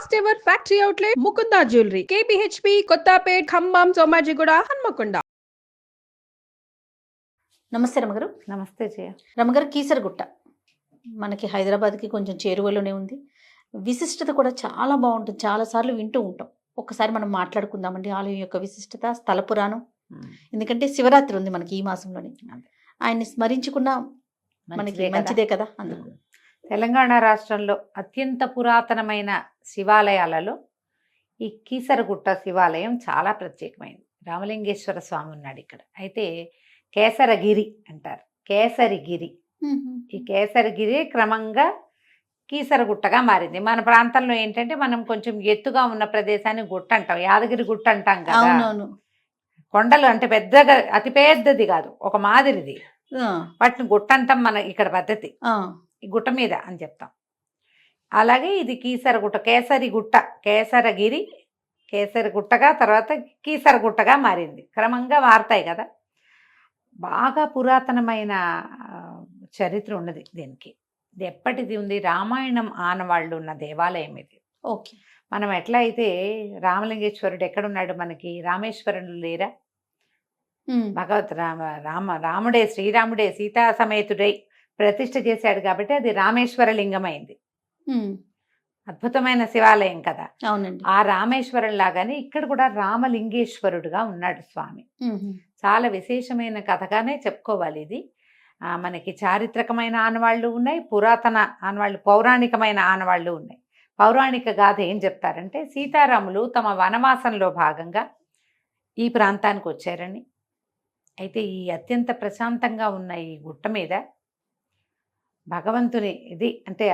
First ever factory outlet Mukunda jewellery KPHB Kothapet Khammam Somajiguda Hanamkonda. నమస్తే రమగారు. నమస్తే జయ. రమగారు, కీసరగుట్ట మనకి హైదరాబాద్కి కొంచెం చేరువలోనే ఉంది. విశిష్టత కూడా చాలా బాగుంటుంది, చాలాసార్లు వింటూ ఉంటాం. ఒక్కసారి మనం మాట్లాడుకుందామండి ఆలయం యొక్క విశిష్టత, స్థల పురాణం. ఎందుకంటే శివరాత్రి ఉంది మనకి ఈ మాసంలోనే. ఆయన్ని స్మరించుకున్న మనకి మంచిదే కదా. అందుకు తెలంగాణ రాష్ట్రంలో అత్యంత పురాతనమైన శివాలయాలలో ఈ కీసరగుట్ట శివాలయం చాలా ప్రత్యేకమైనది. రామలింగేశ్వర స్వామి ఉన్నాడు ఇక్కడ. అయితే కేసరగిరి అంటారు, కేసరిగిరి. ఈ కేసరగిరి క్రమంగా కీసరగుట్టగా మారింది. మన ప్రాంతంలో ఏంటంటే మనం కొంచెం ఎత్తుగా ఉన్న ప్రదేశాన్ని గుట్ట అంటాం, యాదగిరి గుట్ట అంటాం కదా. అవునవును. కొండలు అంటే పెద్దగా అతి పెద్దది కాదు, ఒక మాదిరిది. వాటిని గుట్ట అంటాం మన ఇక్కడ పద్ధతి, ఈ గుట్ట మీద అని చెప్తాం. అలాగే ఇది కీసరగుట్ట, కేసరి గుట్ట, కేసరగిరి కేసరగుట్టగా తర్వాత కీసరగుట్టగా మారింది. క్రమంగా మారుతాయి కదా. బాగా పురాతనమైన చరిత్ర ఉన్నది దీనికి. ఇది ఎప్పటిది ఉంది, రామాయణం ఆనవాళ్ళు ఉన్న దేవాలయం ఇది. ఓకే. మనం ఎట్లా అయితే రామలింగేశ్వరుడు ఎక్కడున్నాడు, మనకి రామేశ్వరుడు లేరా, భగవత్ రాముడే శ్రీరాముడే సీతా సమేతుడై ప్రతిష్ఠ చేశాడు కాబట్టి అది రామేశ్వర లింగమైంది. అద్భుతమైన శివాలయం కదా. అవునండి. ఆ రామేశ్వరం లాగానే ఇక్కడ కూడా రామలింగేశ్వరుడుగా ఉన్నాడు స్వామి. చాలా విశేషమైన కథగానే చెప్పుకోవాలి ఇది. మనకి చారిత్రకమైన ఆనవాళ్ళు ఉన్నాయి, పురాతన ఆనవాళ్ళు, పౌరాణికమైన ఆనవాళ్ళు ఉన్నాయి. పౌరాణిక గాథ ఏం చెప్తారంటే, సీతారాములు తమ వనవాసంలో భాగంగా ఈ ప్రాంతానికి వచ్చారని. అయితే ఈ అత్యంత ప్రశాంతంగా ఉన్న ఈ గుట్ట మీద భగవంతుని ఇది అంటే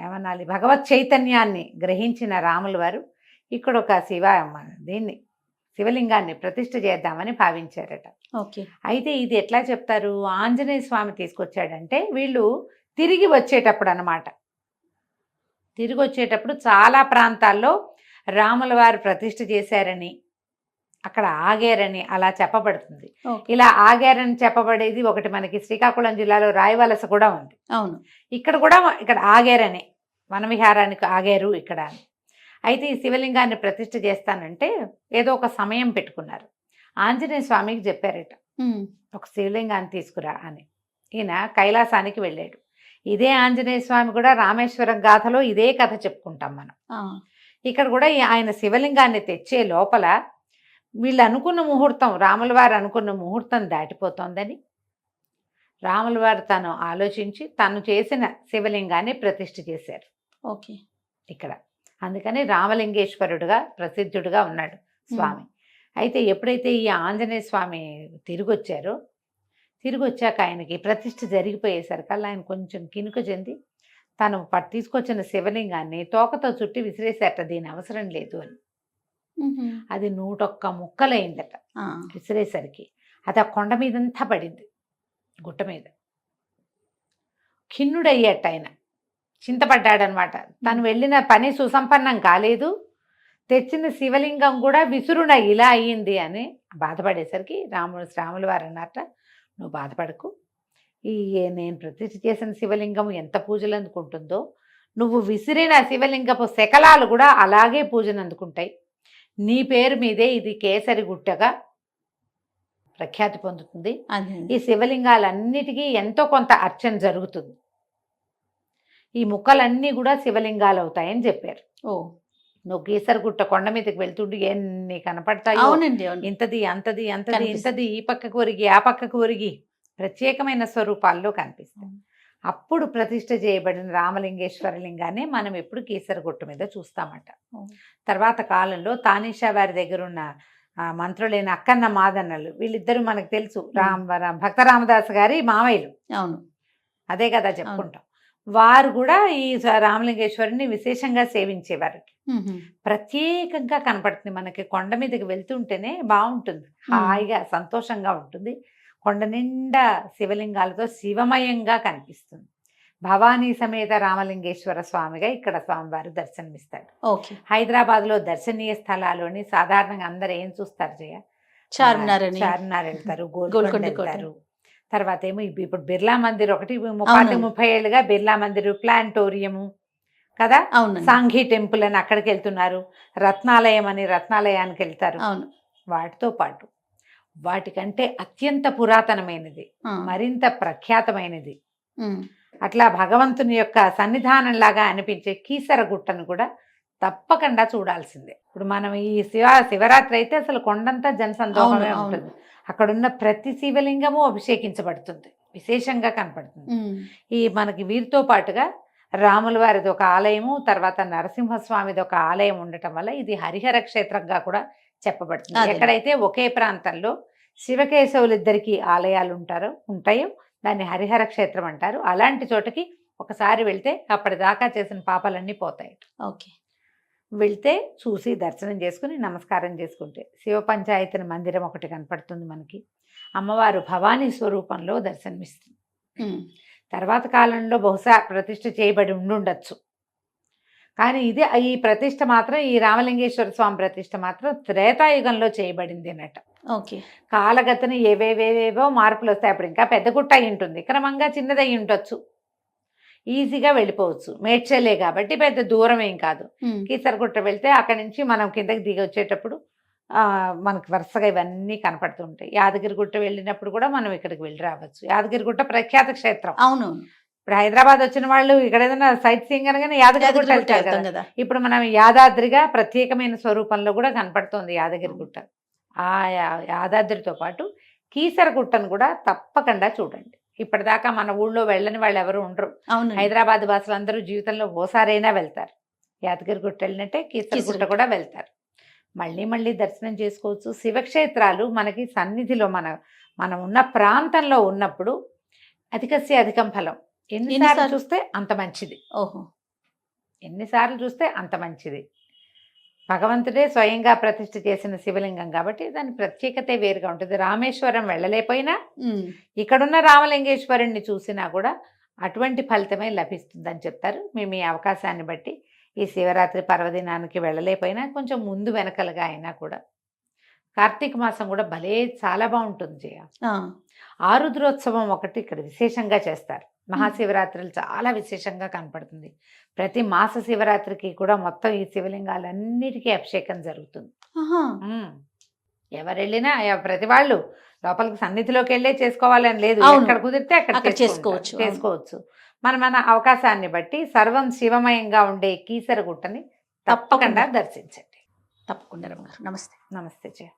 ఏమనాలి, భగవత్ చైతన్యాన్ని గ్రహించిన రాముల వారు ఇక్కడ ఒక దీన్ని శివలింగాన్ని ప్రతిష్ఠ చేద్దామని భావించారట. ఓకే. అయితే ఇది ఎట్లా చెప్తారు, ఆంజనేయ స్వామి తీసుకొచ్చాడంటే వీళ్ళు తిరిగి వచ్చేటప్పుడు అన్నమాట. తిరిగి వచ్చేటప్పుడు చాలా ప్రాంతాల్లో రాముల వారు ప్రతిష్ఠ చేశారని, అక్కడ ఆగారని అలా చెప్పబడుతుంది. ఇలా ఆగారని చెప్పబడేది ఒకటి మనకి శ్రీకాకుళం జిల్లాలో రాయవలస కూడా ఉంది. అవును. ఇక్కడ ఆగారని, వనవిహారానికి ఆగారు ఇక్కడ అని. అయితే ఈ శివలింగాన్ని ప్రతిష్ఠ చేస్తానంటే ఏదో ఒక సమయం పెట్టుకున్నారు. ఆంజనేయ స్వామికి చెప్పారట, ఒక శివలింగాన్ని తీసుకురా అని. ఈయన కైలాసానికి వెళ్ళాడు. ఇదే ఆంజనేయ స్వామి కూడా రామేశ్వరం గాథలో ఇదే కథ చెప్పుకుంటాం మనం. ఇక్కడ కూడా ఆయన శివలింగాన్ని తెచ్చే లోపల వీళ్ళు అనుకున్న ముహూర్తం, రాముల వారు అనుకున్న ముహూర్తం దాటిపోతోందని రాముల వారు తను ఆలోచించి తను చేసిన శివలింగాన్ని ప్రతిష్ఠ చేశారు. ఓకే. ఇక్కడ అందుకని రామలింగేశ్వరుడుగా ప్రసిద్ధుడుగా ఉన్నాడు స్వామి. అయితే ఎప్పుడైతే ఈ ఆంజనేయ స్వామి తిరిగి వచ్చాక ఆయనకి ప్రతిష్ఠ జరిగిపోయేసరికల్లా ఆయన కొంచెం కినుక చెంది తను తీసుకొచ్చిన శివలింగాన్ని తోకతో చుట్టి విసిరేసేట, దీని అవసరం లేదు అని. అది 101 ముక్కలైందట విసిరేసరికి. అది ఆ కొండ మీదంతా పడింది, గుట్ట మీద. ఖిన్నుడయ్యాట ఆయన, చింతపడ్డాడనమాట. తను వెళ్ళిన పని సుసంపన్నం కాలేదు, తెచ్చిన శివలింగం కూడా విసురున ఇలా అయ్యింది అని బాధపడేసరికి రాముల వారు అన్నట్ట, నువ్వు బాధపడకు, నేను ప్రతిష్ఠ చేసిన శివలింగం ఎంత పూజలు అందుకుంటుందో నువ్వు విసిరిన శివలింగపు శకలాలు కూడా అలాగే పూజను అందుకుంటాయి. నీ పేరు మీదే ఇది కేసరి గుట్టగా ప్రఖ్యాతి పొందుతుంది. ఈ శివలింగాలన్నిటికీ ఎంతో కొంత అర్చన జరుగుతుంది. ఈ ముక్కలన్నీ కూడా శివలింగాలు అవుతాయని చెప్పారు. నువ్వు కీసరగుట్ట కొండ మీదకి వెళ్తుండి ఎన్ని కనపడతాయో, ఇంతది అంతది అంతది ఇంతది, ఈ పక్కకు ఒరిగి ఆ పక్కకు ఒరిగి ప్రత్యేకమైన స్వరూపాల్లో కనిపిస్తాయి. అప్పుడు ప్రతిష్ఠ చేయబడిన రామలింగేశ్వర లింగాన్ని మనం ఎప్పుడు కీసరగుట్ట మీద చూస్తామట. తర్వాత కాలంలో తానీషా వారి దగ్గర ఉన్న మంత్రులైన అక్కన్న మాదన్నలు, వీళ్ళిద్దరూ మనకు తెలుసు, భక్త రామదాస్ గారి మామయ్యలు. అవును, అదే కదా చెప్పుకుంటాం. వారు కూడా ఈ రామలింగేశ్వరుని విశేషంగా సేవించేవారు. ప్రత్యేకంగా కనపడుతుంది మనకి. కొండ మీదకి వెళ్తుంటేనే బాగుంటుంది, హాయిగా సంతోషంగా ఉంటుంది. కొండ నిండా శివలింగాలతో శివమయంగా కనిపిస్తుంది. భవానీ సమేత రామలింగేశ్వర స్వామిగా ఇక్కడ స్వామివారు దర్శనమిస్తాడు. హైదరాబాద్లో దర్శనీయ స్థలాలని సాధారణంగా అందరూ ఏం చూస్తారు జయ? చార్మినార్ వెళ్తారు, గోల్కొండ వెళ్తారు. తర్వాత ఏమో ఇప్పుడు బిర్లా మందిర్ ఒకటి 30 ఏళ్ళుగా బిర్లా మందిర్, ప్లాంటోరియము, కదా. అవునండి. సాంఘీ టెంపుల్ అని అక్కడికి వెళ్తున్నారు, రత్నాలయం అని రత్నాలయానికి వెళ్తారు. అవును. వాటితో పాటు వాటికంటే అత్యంత పురాతనమైనది, ఆ. మరింత ప్రఖ్యాతమైనది, ఉమ్. అట్లా భగవంతుని యొక్క సన్నిధానంలాగా అనిపించే కీసరగుట్టను కూడా తప్పకుండా చూడాల్సిందే. ఇప్పుడు మనం ఈ శివరాత్రి అయితే అసలు కొండంతా జనసందోహమే అవును, ఉంటుంది. అక్కడున్న ప్రతి శివలింగము అభిషేకించబడుతుంది, విశేషంగా కనపడుతుంది. ఉమ్. ఈ మనకి వీరితో పాటుగా రాముల వారిది ఒక ఆలయము, తర్వాత నరసింహస్వామిది ఒక ఆలయం ఉండటం వల్ల ఇది హరిహర క్షేత్రంగా కూడా చెప్పబడుతుంది. అదే. ఎక్కడైతే ఒకే ప్రాంతంలో శివకేశవులిద్దరికీ ఆలయాలు ఉంటాయో దాన్ని హరిహర క్షేత్రం అంటారు. అలాంటి చోటకి ఒకసారి వెళ్తే అప్పటిదాకా చేసిన పాపాలన్నీ పోతాయి. ఓకే. వెళ్తే చూసి దర్శనం చేసుకుని నమస్కారం చేసుకుంటే శివ పంచాయతన మందిరం ఒకటి కనపడుతుంది మనకి. అమ్మవారు భవానీ స్వరూపంలో దర్శనమిస్తుంది. ఉమ్. తర్వాత కాలంలో బహుశా ప్రతిష్ఠ చేయబడి ఉండుండొచ్చు, కానీ ఈ ప్రతిష్ఠ మాత్రం, ఈ రామలింగేశ్వర స్వామి ప్రతిష్ఠ మాత్రం త్రేతాయుగంలో చేయబడింది అన్నట్టు. ఓకే. కాలగతని ఏవేవేవేవో మార్పులు వస్తాయి. అప్పుడు ఇంకా పెద్ద గుట్ట అయి ఉంటుంది, క్రమంగా చిన్నదై ఉండొచ్చు, ఈజీగా వెళ్ళిపోవచ్చు. మేడ్చలే కాబట్టి పెద్ద దూరం ఏం కాదు. ఉమ్. కీసరగుట్ట వెళ్తే అక్కడి నుంచి మనం కిందకి దిగి వచ్చేటప్పుడు మనకు వరుసగా ఇవన్నీ కనపడుతూ ఉంటాయి. యాదగిరిగుట్ట వెళ్ళినప్పుడు కూడా మనం ఇక్కడికి వెళ్ళి రావచ్చు. యాదగిరిగుట్ట ప్రఖ్యాత క్షేత్రం. అవును. ఇప్పుడు హైదరాబాద్ వచ్చిన వాళ్ళు ఇక్కడ ఏదైనా సైట్ సీయింగ్ అనగానే యాదగిరిగుట్ట వెళ్తారు వెళ్తాం కదా. కదా. ఇప్పుడు మనం యాదాద్రిగా ప్రత్యేకమైన స్వరూపంలో కూడా కనపడుతోంది యాదగిరిగుట్ట. ఆ యాదాద్రితో పాటు కీసరగుట్టను కూడా తప్పకుండా చూడండి. ఇప్పటిదాకా మన ఊళ్ళో వెళ్ళని వాళ్ళు ఎవరు ఉండరు. అవును. హైదరాబాద్ భాషలు అందరూ జీవితంలో ఓసారైనా వెళ్తారు. యాదగిరిగుట్ట వెళ్ళినట్టే కీసరగుట్ట కూడా వెళ్తారు. మళ్ళీ మళ్ళీ దర్శనం చేసుకోవచ్చు. శివక్షేత్రాలు మనకి సన్నిధిలో మనం ఉన్న ప్రాంతంలో ఉన్నప్పుడు అధికస్య అధికం ఫలం. ఎన్నిసార్లు చూస్తే అంత మంచిది. ఓహో. ఎన్నిసార్లు చూస్తే అంత మంచిది. భగవంతుడే స్వయంగా ప్రతిష్ఠ చేసిన శివలింగం కాబట్టి దాని ప్రత్యేకతే వేరుగా ఉంటుంది. రామేశ్వరం వెళ్ళలేకపోయినా ఇక్కడున్న రామలింగేశ్వరుణ్ణి చూసినా కూడా అటువంటి ఫలితమే లభిస్తుందని చెప్తారు. మేము ఈ అవకాశాన్ని బట్టి ఈ శివరాత్రి పర్వదినానికి వెళ్ళలేకపోయినా కొంచెం ముందు వెనకలుగా అయినా కూడా కార్తీక మాసం కూడా భలే చాలా బాగుంటుంది జయ. ఆరుద్రోత్సవం ఒకటి ఇక్కడ విశేషంగా చేస్తారు. మహాశివరాత్రులు చాలా విశేషంగా కనపడుతుంది. ప్రతి మాస శివరాత్రికి కూడా మొత్తం ఈ శివలింగాలన్నిటికీ అభిషేకం జరుగుతుంది. ఎవరు వెళ్ళినా ప్రతి వాళ్ళు లోపలికి సన్నిధిలోకి వెళ్ళే చేసుకోవాలని లేదు, ఎక్కడ కుదిరితే అక్కడ చేసుకోవచ్చు. మన అవకాశాన్ని బట్టి సర్వం శివమయంగా ఉండే కీసరగుట్టని తప్పకుండా దర్శించండి. తప్పకుండా. నమస్తే. నమస్తే జయ.